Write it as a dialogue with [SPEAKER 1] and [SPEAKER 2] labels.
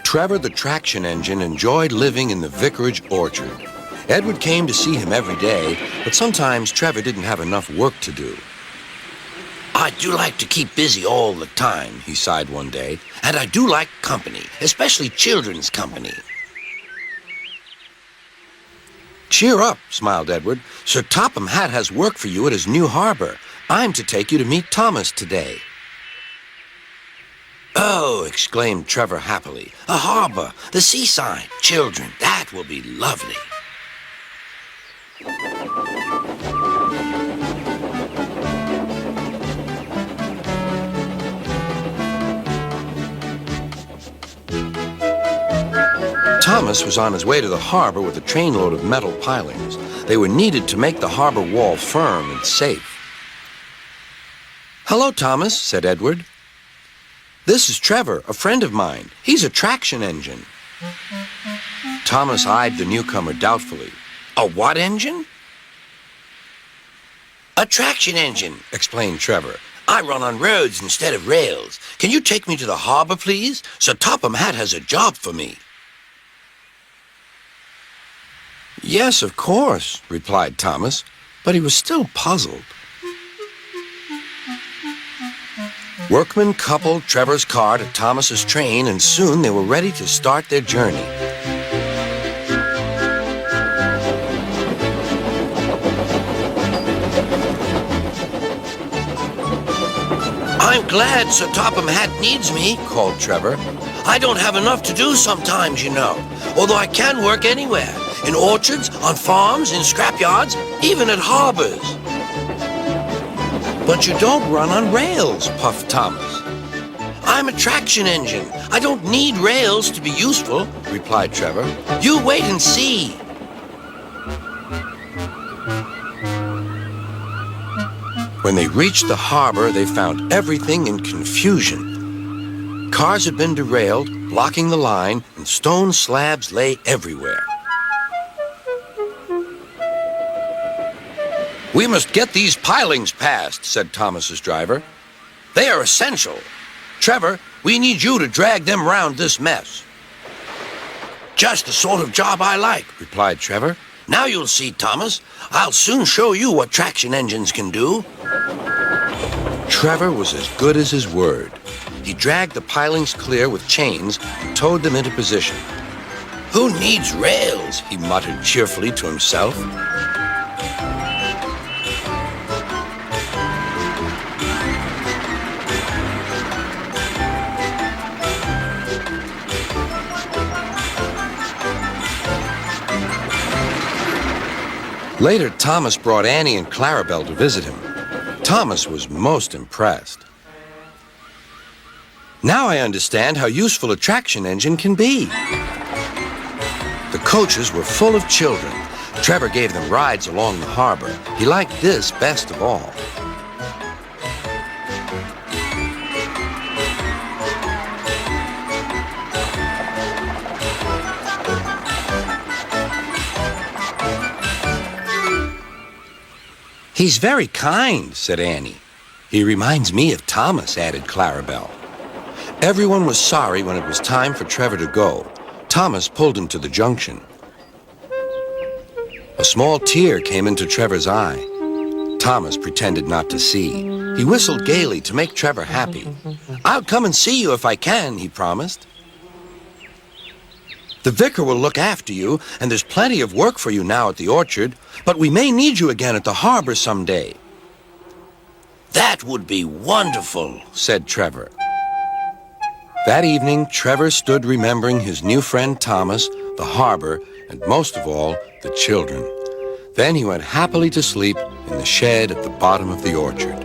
[SPEAKER 1] Trevor the traction engine enjoyed living in the vicarage orchard. Edward came to see him every day, but sometimes Trevor didn't have enough work to do.
[SPEAKER 2] I do like to keep busy all the time,
[SPEAKER 1] he sighed one day.
[SPEAKER 2] and I do like company, especially children's company.
[SPEAKER 1] Cheer up, smiled Edward. Sir Topham Hatt has work for you at his new harbor. I'm to take you to meet Thomas today.
[SPEAKER 2] Oh, exclaimed Trevor happily. A harbor, the seaside, children, that will be lovely.
[SPEAKER 1] Thomas was on his way to the harbor with a trainload of metal pilings. They were needed to make the harbor wall firm and safe. Hello, Thomas, said Edward. This is Trevor, a friend of mine. He's a traction engine. Thomas eyed the newcomer doubtfully.
[SPEAKER 2] A what engine? A traction engine, explained Trevor. I run on roads instead of rails. Can you take me to the harbor, please? Sir Topham Hatt has a job for me.
[SPEAKER 1] Yes, of course, replied Thomas, but he was still puzzled. Workmen coupled Trevor's car to Thomas's train, and soon they were ready to start their journey.
[SPEAKER 2] I'm glad Sir Topham Hatt needs me, called Trevor. I don't have enough to do sometimes, you know, although I can work anywhere, in orchards, on farms, in scrapyards, even at harbors.
[SPEAKER 1] But you don't run on rails, puffed Thomas.
[SPEAKER 2] I'm a traction engine. I don't need rails to be useful, replied Trevor. You wait and see.
[SPEAKER 1] When they reached the harbor, they found everything in confusion. Cars had been derailed, blocking the line, and stone slabs lay everywhere. We must get these pilings past, said Thomas's driver.
[SPEAKER 2] They are essential. Trevor, we need you to drag them round this mess. Just the sort of job I like, replied Trevor. Now you'll see, Thomas. I'll soon show you what traction engines can do.
[SPEAKER 1] Trevor was as good as his word. He dragged the pilings clear with chains and towed them into position.
[SPEAKER 2] Who needs rails?
[SPEAKER 1] He muttered cheerfully to himself. Later, Thomas brought Annie and Clarabelle to visit him. Thomas was most impressed. Now I understand how useful a traction engine can be. The coaches were full of children. Trevor gave them rides along the harbor. He liked this best of all. He's very kind, said Annie. He reminds me of Thomas, added Clarabelle. Everyone was sorry when it was time for Trevor to go. Thomas pulled him to the junction. A small tear came into Trevor's eye. Thomas pretended not to see. He whistled gaily to make Trevor happy. I'll come and see you if I can, he promised. The vicar will look after you, and there's plenty of work for you now at the orchard, but we may need you again at the harbor someday.
[SPEAKER 2] That would be wonderful, said Trevor.
[SPEAKER 1] That evening, Trevor stood remembering his new friend Thomas, the harbor, and most of all, the children. Then he went happily to sleep in the shed at the bottom of the orchard.